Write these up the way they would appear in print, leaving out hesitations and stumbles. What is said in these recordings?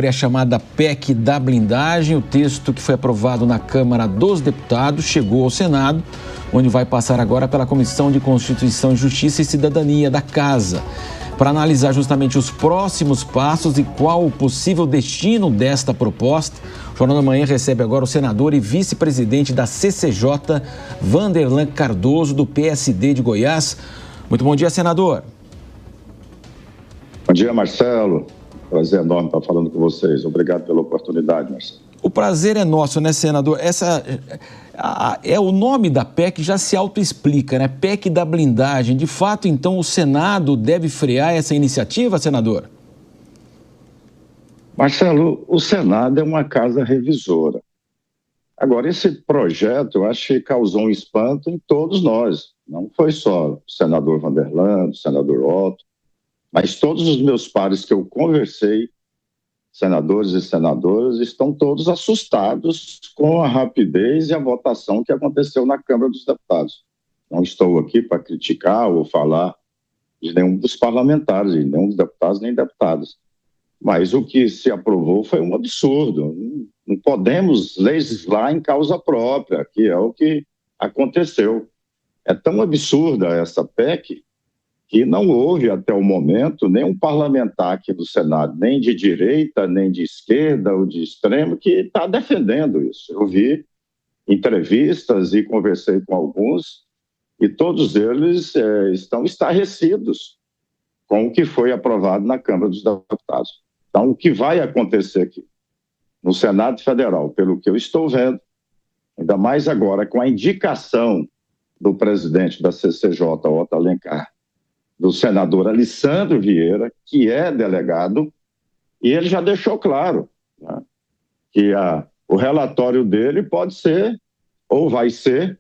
A chamada PEC da blindagem, o texto que foi aprovado na Câmara dos Deputados chegou ao Senado, onde vai passar agora pela Comissão de Constituição, Justiça e Cidadania da Casa, para analisar justamente os próximos passos e qual o possível destino desta proposta. O Jornal da Manhã recebe agora o senador e vice-presidente da CCJ, Vanderlan Cardoso, do PSD de Goiás. Muito bom dia, senador. Bom dia, Marcelo. Prazer enorme estar falando com vocês. Obrigado pela oportunidade, Marcelo. O prazer é nosso, né, senador? O nome da PEC já se autoexplica, né? PEC da blindagem. De fato, então, o Senado deve frear essa iniciativa, senador? Marcelo, o Senado é uma casa revisora. Agora, esse projeto, eu acho que causou um espanto em todos nós. Não foi só o senador Vanderlan, o senador Otto, mas todos os meus pares que eu conversei, senadores e senadoras, estão todos assustados com a rapidez e a votação que aconteceu na Câmara dos Deputados. Não estou aqui para criticar ou falar de nenhum dos parlamentares, de nenhum dos deputados nem deputadas. Mas o que se aprovou foi um absurdo. Não podemos legislar em causa própria, que é o que aconteceu. É tão absurda essa PEC que não houve até o momento nenhum parlamentar aqui do Senado, nem de direita, nem de esquerda ou de extremo, que está defendendo isso. Eu vi entrevistas e conversei com alguns, e todos eles estão estarrecidos com o que foi aprovado na Câmara dos Deputados. Então, o que vai acontecer aqui no Senado Federal, pelo que eu estou vendo, ainda mais agora com a indicação do presidente da CCJ, Otto Alencar, do senador Alessandro Vieira, que é delegado, e ele já deixou claro, né, que o relatório dele pode ser, ou vai ser,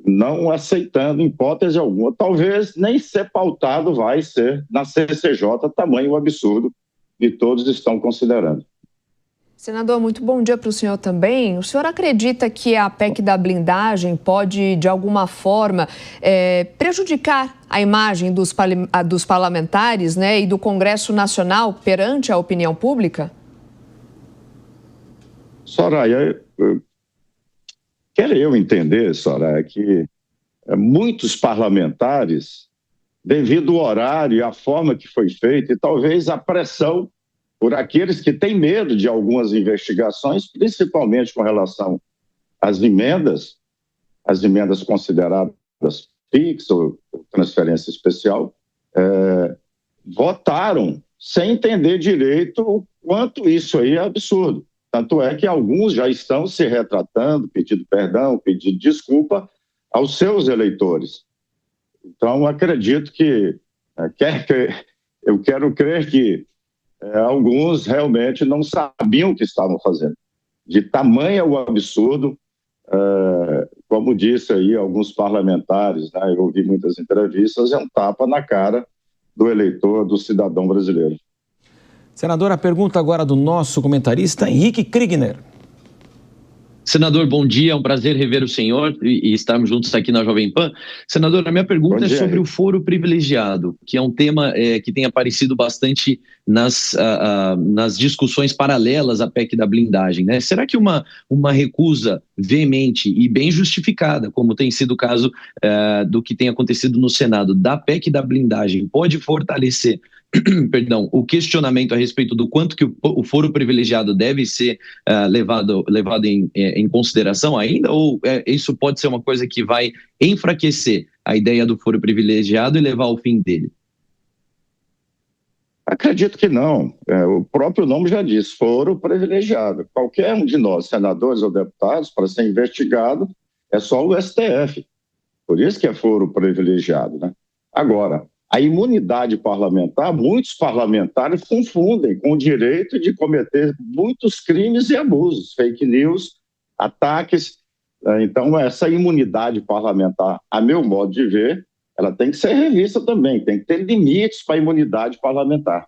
não aceitando hipótese alguma. Talvez nem ser pautado vai ser na CCJ, tamanho o absurdo que todos estão considerando. Senador, muito bom dia para o senhor também. O senhor acredita que a PEC da blindagem pode, de alguma forma, prejudicar a imagem dos parlamentares, né, e do Congresso Nacional perante a opinião pública? Soraya, quero eu entender, Soraya, que muitos parlamentares, devido ao horário e à forma que foi feito, e talvez a pressão por aqueles que têm medo de algumas investigações, principalmente com relação às emendas consideradas PIX ou transferência especial, votaram sem entender direito o quanto isso aí é absurdo. Tanto é que alguns já estão se retratando, pedindo perdão, pedindo desculpa aos seus eleitores. Então, acredito que, eu quero crer que alguns realmente não sabiam o que estavam fazendo. De tamanho o absurdo, como disse aí alguns parlamentares, né, eu ouvi muitas entrevistas, é um tapa na cara do eleitor, do cidadão brasileiro. Senador, a pergunta agora do nosso comentarista Henrique Kriegner. Senador, bom dia, é um prazer rever o senhor e estarmos juntos aqui na Jovem Pan. Senador, a minha pergunta é sobre o foro privilegiado, que é um tema que tem aparecido bastante nas discussões paralelas à PEC da blindagem, né? Será que uma recusa veemente e bem justificada, como tem sido o caso do que tem acontecido no Senado, da PEC da blindagem, pode fortalecer o questionamento a respeito do quanto que o foro privilegiado deve ser levado em consideração ainda, ou isso pode ser uma coisa que vai enfraquecer a ideia do foro privilegiado e levar ao fim dele? Acredito que não. O próprio nome já diz, foro privilegiado. Qualquer um de nós, senadores ou deputados, para ser investigado, é só o STF. Por isso que é foro privilegiado, né? Agora, a imunidade parlamentar, muitos parlamentares confundem com o direito de cometer muitos crimes e abusos, fake news, ataques. Então, essa imunidade parlamentar, a meu modo de ver, ela tem que ser revista também, tem que ter limites para a imunidade parlamentar.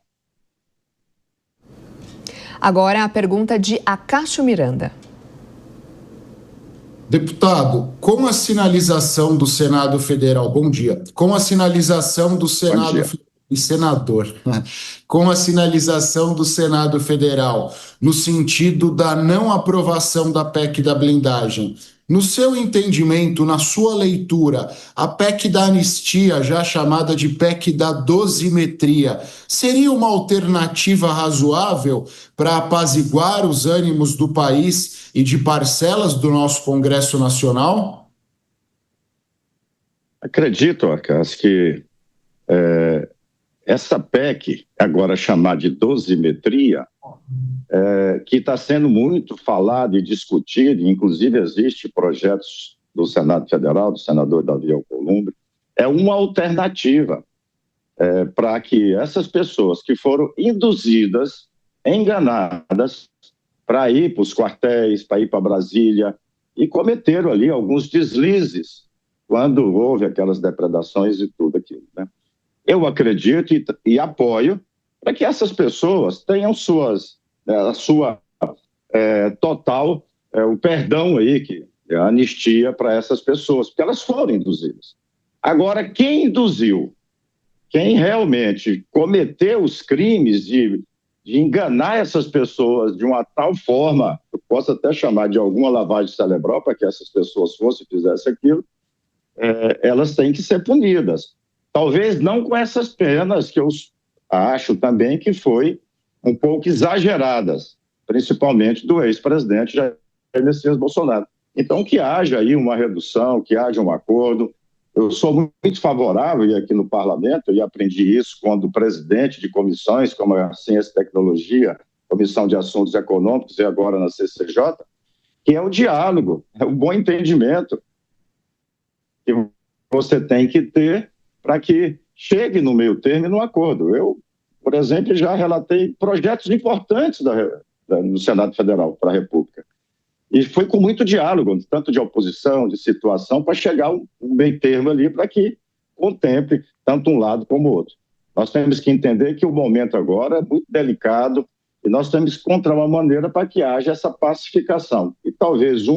Agora a pergunta de Acácio Miranda. Deputado, com a sinalização do Senado Federal, bom dia, com a sinalização do Senado Federal e senador, com a sinalização do Senado Federal no sentido da não aprovação da PEC da blindagem, no seu entendimento, na sua leitura, a PEC da anistia, já chamada de PEC da dosimetria, seria uma alternativa razoável para apaziguar os ânimos do país e de parcelas do nosso Congresso Nacional? Acredito, Arcas, que essa PEC, agora chamada de dosimetria, que está sendo muito falado e discutido, inclusive existe projetos do Senado Federal, do senador Davi Alcolumbre, é uma alternativa para que essas pessoas que foram induzidas, enganadas, para ir para os quartéis, para ir para Brasília, e cometeram ali alguns deslizes quando houve aquelas depredações e tudo aquilo, né? Eu acredito e apoio para que essas pessoas tenham a sua total, o perdão aí, a anistia para essas pessoas, porque elas foram induzidas. Agora, quem induziu, quem realmente cometeu os crimes de enganar essas pessoas de uma tal forma, eu posso até chamar de alguma lavagem cerebral para que essas pessoas fossem e fizessem aquilo, elas têm que ser punidas. Talvez não com essas penas que eu acho também que foi um pouco exageradas, principalmente do ex-presidente Jair Messias Bolsonaro. Então, que haja aí uma redução, que haja um acordo. Eu sou muito favorável, e aqui no parlamento, e aprendi isso quando presidente de comissões, como a Ciência e Tecnologia, Comissão de Assuntos Econômicos e agora na CCJ, que é o diálogo, é o bom entendimento que você tem que ter para que chegue no meio termo e no acordo. Eu, por exemplo, já relatei projetos importantes no Senado Federal para a República. E foi com muito diálogo, tanto de oposição, de situação, para chegar um meio termo ali para que contemple tanto um lado como o outro. Nós temos que entender que o momento agora é muito delicado e nós temos que encontrar uma maneira para que haja essa pacificação. E talvez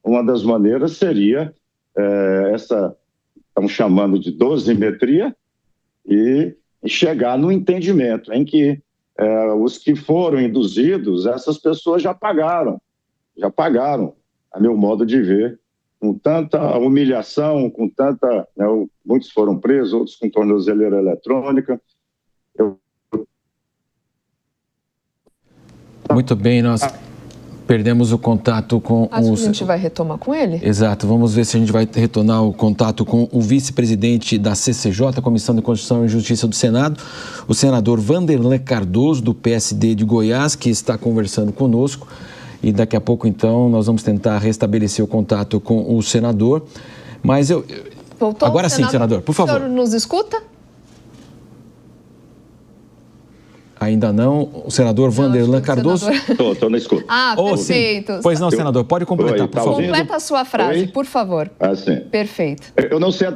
uma das maneiras seria essa, estamos chamando de dosimetria, e chegar no entendimento em que os que foram induzidos, essas pessoas já pagaram, a meu modo de ver, com tanta humilhação, com tanta... muitos foram presos, outros com tornozeleira eletrônica. Muito bem, nós perdemos o contato com a gente vai retomar com ele? Exato, vamos ver se a gente vai retornar o contato com o vice-presidente da CCJ, Comissão de Constituição e Justiça do Senado, o senador Wanderlan Cardoso, do PSD de Goiás, que está conversando conosco. E daqui a pouco, então, nós vamos tentar restabelecer o contato com o senador. Mas Voltou, agora sim, senador, por favor. O senhor nos escuta? Ainda não. O senador Wanderlan Cardoso. Estou na escuta. Perfeito. Pois não, senador, pode completar, por favor. Completa a sua frase, por favor. Sim. Perfeito. Eu não sei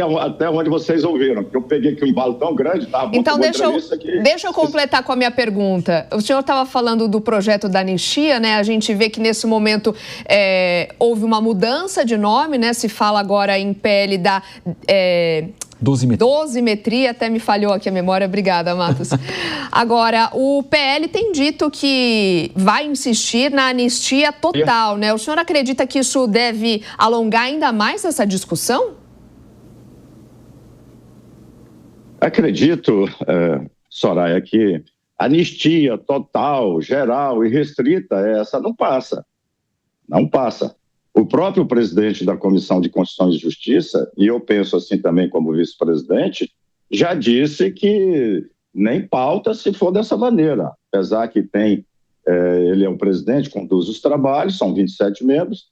até onde vocês ouviram, porque eu peguei aqui um balo tão grande, tá? Então, deixa eu completar com a minha pergunta. O senhor estava falando do projeto da anistia, né? A gente vê que nesse momento houve uma mudança de nome, né? Se fala agora em PL da... Dosimetria, até me falhou aqui a memória. Obrigada, Matos. Agora, o PL tem dito que vai insistir na anistia total, né? O senhor acredita que isso deve alongar ainda mais essa discussão? Acredito, Soraya, que anistia total, geral e restrita, essa não passa. Não passa. O próprio presidente da Comissão de Constituição e Justiça, e eu penso assim também como vice-presidente, já disse que nem pauta se for dessa maneira. Apesar que ele é o presidente, conduz os trabalhos, são 27 membros,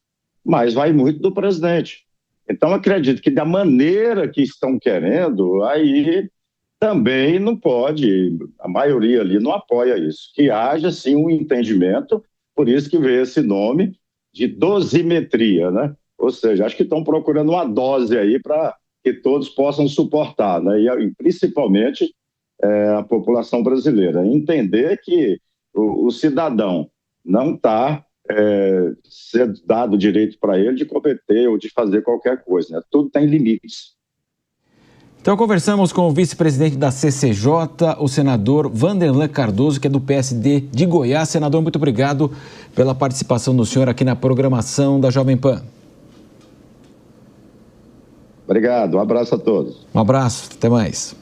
mas vai muito do presidente. Então, acredito que da maneira que estão querendo, aí também não pode, a maioria ali não apoia isso. Que haja, sim, um entendimento, por isso que veio esse nome de dosimetria, né? Ou seja, acho que estão procurando uma dose aí para que todos possam suportar, né? E principalmente a população brasileira. Entender que o cidadão não está sendo dado direito para ele de cometer ou de fazer qualquer coisa, né? Tudo tem limites. Então, conversamos com o vice-presidente da CCJ, o senador Vanderlan Cardoso, que é do PSD de Goiás. Senador, muito obrigado pela participação do senhor aqui na programação da Jovem Pan. Obrigado, um abraço a todos. Um abraço, até mais.